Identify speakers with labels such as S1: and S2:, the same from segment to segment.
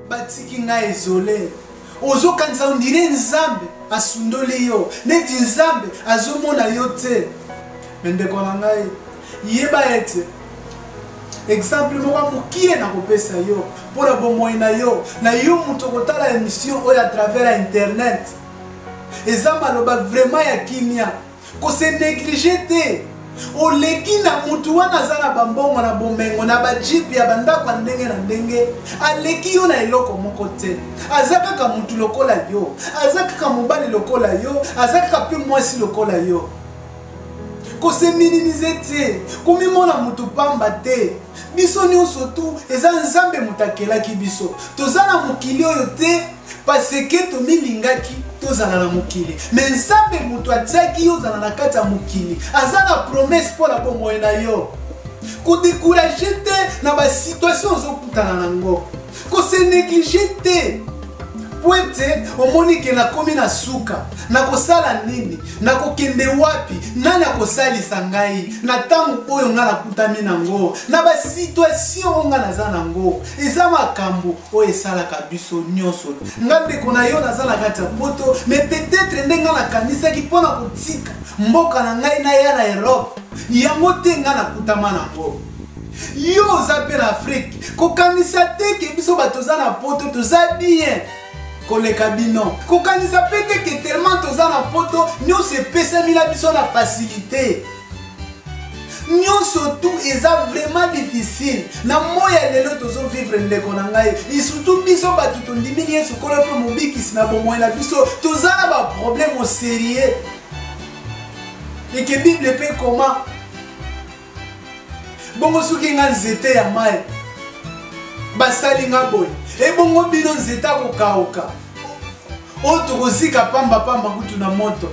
S1: batiki nga isolé ozo kanisa ondire nzambe asundoli yo neti nzambe azomona yo te mendeko na ngai yeba ete exemple moko mokie na kopesa yo pona bomoi na yo muto kotala émission oyo à travers internet eza maloba vraiment ya kimia ko se négliger te oleki na mutu wana aza na bambongo na bomengo na bajipi ya bandako ndenge na ndenge aleki yo na eloko moko te aza kaka mutu lokola yo aza kaka mobali lokola yo aza kaka pe mwasi lokola yo ko se minimiser te komimona mutu pamba te biso nyonso tu eza nzambe mutakelaki biso tozala mokili oyo te parce que tomilingaki tozala na mokili mais nzambe mutu atiaki yo ozala na kati ya mokili aza na promesse mpo na bomoi na yo kodécourage te na basituation ozokutana nango kose néglige te po ete omoni ke nakomi na suka nakosala nini nakokende wapi nani akosalisa ngai na ntango oyo nga nakutami nango na basituation oyo nga naza nango eza makambo oyo esalaka biso nyonso nga ndeko na yo naza na kati ya poto mais peut-être nde nga nakanisaki mpo na kotika mboka na ngai naya na Europe yango te nga nakutama nango yo oza mpe na Afrique kokanisa te ke biso bato oza na poto toza bien koleka bino kokanisa pete ke tellement toza na poto nyonso epesami na biso na facilité nyonso tu eza vraiment difficile na moya lelo tozovivre ndeko na ngai et surtout biso bato tondimini yesu kolo mpe mobikisi na bomoi na biso toza na baproblème au sérieux eke bible mpe koma bongo soki nga nzete ya mai basali nga boye ebongo bino nzete akokauka oyo tokozika pamba kutu na moto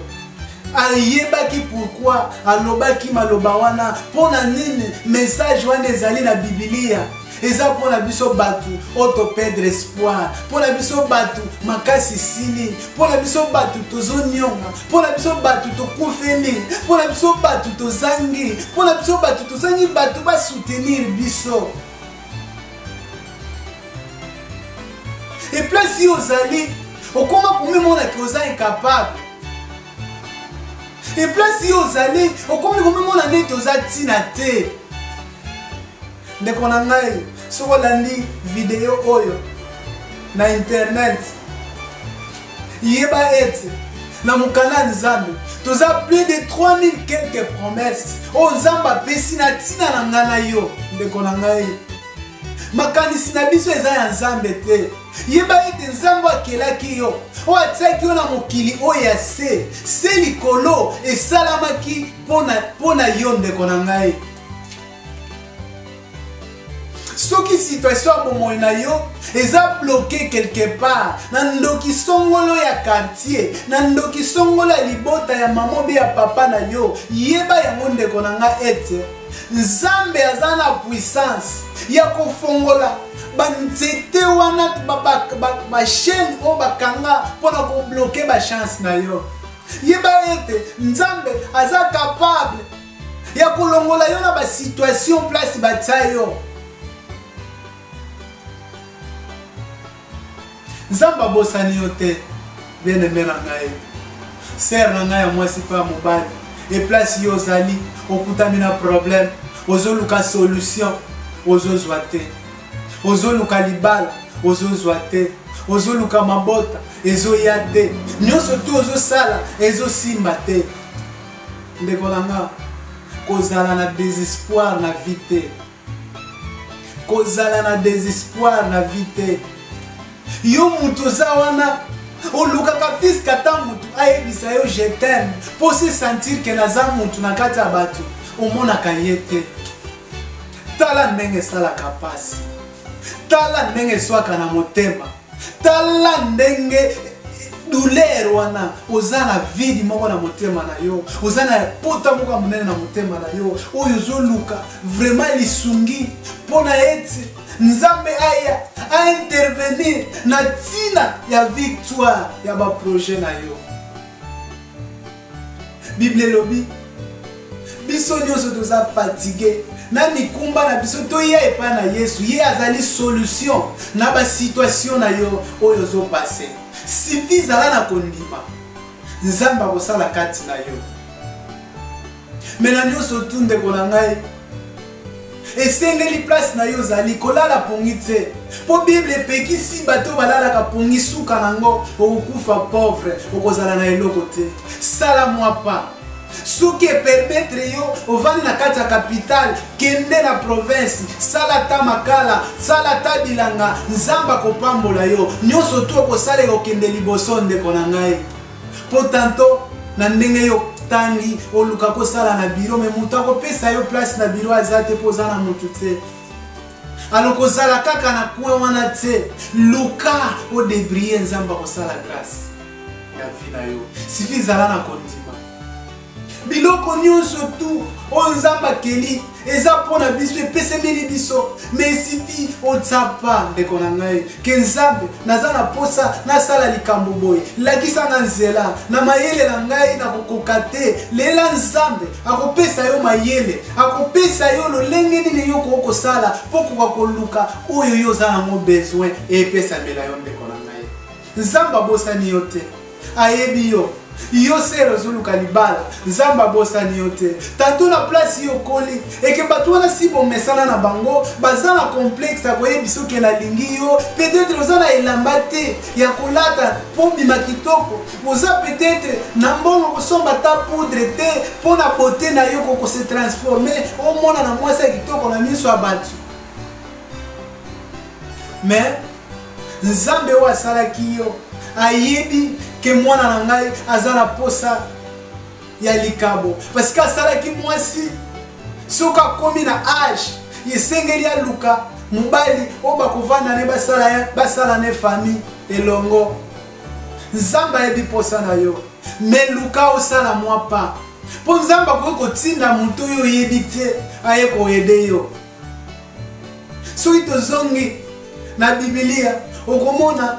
S1: ayebaki pourquoi alobaki maloba wana mpona nini message wana ezali na bibilia eza mpona biso bato oyo toperdre espoir mpona biso bato makasi sili mpona biso bato tozonyonga mpona biso bato tokufeli mpona biso bato tozangi mpona biso bato tozangi bato basoutenir biso et place si ozali okoma komemona ke oza incapable et place si ozali okomi komemona ndeti oza ntina te ndeko na ngai soki olandi video oyo na internet yeba ete na mokanda ya nzambe toza plus de 3000 quelques promesses oyo nzambe apesi na ntina na ngai na yo ndeko na ngai makanisi na biso eza ya nzambe te yeba ete nzambe akelaki yo oyo atiaki yo na mokili oyo ya se likolo esalamaki mpona yo ndeko na ngai soki situation ya bomoi na yo eza bloqué quelque part na ndoki songolo ya quartier na ndoki songolo ya libota ya mama be ya papa na yo yeba yango ndeko na ngai ete nzambe aza na puissance ya kofongola banzete wana bachaine oyo bakanga mpona kobloke bachance na yo yeba ete nzambe aza capable ya kolongola yo na basituation place batia yo nzambe abosani yo te bien-aimé na ngai sere na ngai ya mwasi mpe ya mobali eplace yo ozali okutami na problème ozoluka solution ozozwa te ozoluka libala ozozwa te ozoluka mabota ezoya te nyonso tu ozosala ezosimba te ndeko na nga kozala na désespoir na vie te kozala na désespoir na vie te yo mutu oza wana olukaka fiska ta mutu ayebisa yo je t'aime mpo se sentir ke naza mutu na kati ya bato omonaka ye te tala ndenge esalaka pasi tala ndenge eswaka na motema tala ndenge douleur wana oza na vidi moko na motema na yo oza na pota moko monene na motema na yo oyo ozoluka vraiment lisungi mpona ete nzambe aya intervenir na ntina ya victoire ya baprojet na yo bible elobi biso nyonso toza fatigué na mikumba na biso toya epa na Yesu ye azali solution na ba situation na yo oyo zo passer suffit zala na kondima nzamba kosala kati na yo mena nyonso tunde kona ngai esengeli place na yo zali kolala pongi te po Bible epekisi bato balalaka pongi suka nango okokufa pauvre okozala na eloko te sala mwa pa soki permettre yo ovandi na kati ya capitale kende na province sala ta makala sala ta bilanga nzamba kopambola yo nyonso tu okosala okende liboso ndeko na ngai po tanto na ndenge yo tangi oluka kosala na biro me mutu akopesa yo place na biro aza te mpo oza na mutu te alokozala kaka na coin wana te luka odebrie nzamba kosala grâce ya vi na yo sifi zala na kondima biloko nyonso tu oyo nzamba akeli eza mpona biso epesemeli biso me sifi otsapa ndeko na ngai ke nzambe naza na posa nasala likambo boye lakisanga nzela na mayele na ngai nakokoka te lela nzambe akopesa yo mayele akopesa yo lolenge nini yo kokosala mpo koka koluka oyo yo oza nango besoin epesamela yo ndeko na ngai nzambe abosani yo te ayebi yo yo sero zuluka libala nzamba bosani yo te tanto na place yo koli eke bato wana si bomesana na bango baza na complexe ya koyebi soki nalingi yo peut-être oza na elamba te ya kolata mpo bima kitoko oza peut-être na mbongo kosomba ta poudre te mpo na bote na yo kokose transforme omona na mwasi ya kitoko na miso ya bato mais nzambe oyo asalaki yo ayebi ke mwana na ngai aza na posa ya likabo parce que asalaki mwasi soki akomi na age esengeli aluka mobali oyo bakovanda ne basala ne famille elongo nzambe ayebi posa na yo me luka osala mwa pa mpo nzambe akoki kotinda moto oyo oyebi te aye koyede yo soki tozongi na bibilia okomona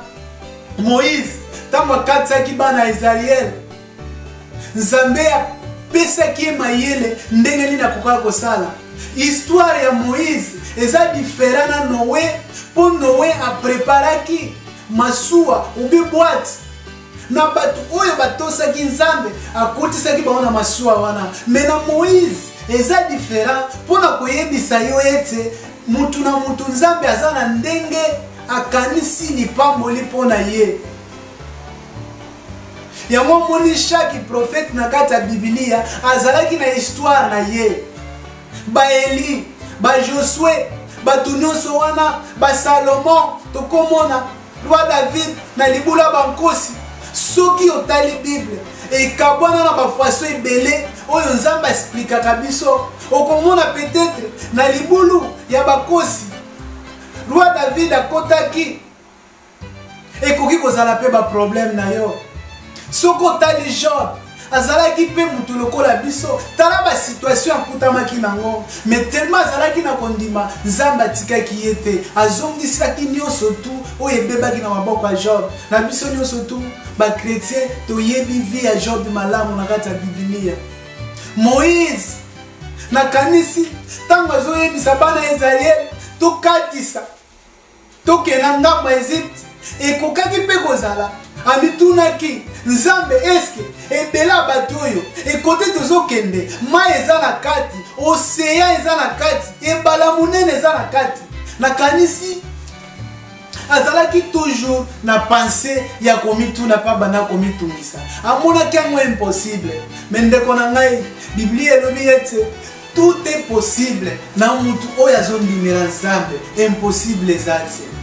S1: Moïse ntango akatisaki bana ya Israel nzambe apesaki ye mayele ndenge nini akokaka kosala histoire ya Moïse eza diferent na Noé mpo Noé apreparaki masuwa ubi boite na bato oyo batosaki nzambe akotisaki bango na masuwa wana me na Moïse eza diferent mpo na koyebisa yo ete mutu na mutu nzambe aza na ndenge akanisi lipamboli mpo na ye yango moni chaque prophète na kati ya Biblia azalaki na histoire na ye ba Eli ba Josué bato nyonso wana ba Salomon tokomona roi David na libula bankosi soki otali Bible ekabwana na bafaso ebele oyo nzambe explikaka biso okomona peut-être na libulu ya bakosi roi David akotaki ekoki kozala pe ba problème na yo soko tali Job azalaki pe mutu lokola biso tala ba situation akutamaki nango mais tellement azalaki na kondima nzambe atikaki ye te azongisaki nyonso tu oyo ebebaki na maboko ya Job na biso nyonso tu ba chrétien toyebi vie ya Job malamu na kati ya Biblia Moïse nakanisi ntango azoyebisa bana ya Israel tokatisa tokena ngambo ya Egypte ekokaki mpe kozala amitunaki nzambe eske ebela bato oyo ekote tozokende mai eza na kati océan eza na kati ebala monene eza na kati nakanisi azalaki toujours na pensée ya komituna pa bana komitungisa amonaki yango impossible me ndeko na ngai Biblia elobi ete tout est possible na mutu oyo azondimela nzambe impossible eza te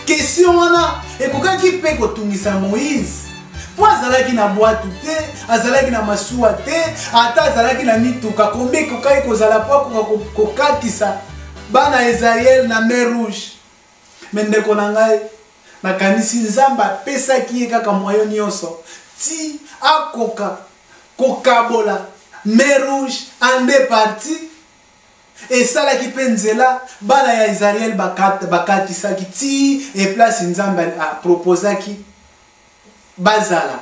S1: question wana ekokaki mpe kotungisa Moïse po azalaki na bwatu te azalaki na masuwa te ata azalaki na mituka kombe ekokaki kozala po akoka kokatisa bana ya Israel na mer rouge me ndeko na ngai nakanisi nzambe apesaki ye kaka mwayo nyonso ti akoka kokabola mer rouge en deux parties esalaki mpe nzela bana ya Israel bakatisaki ti eplace nzambe aproposaki bazala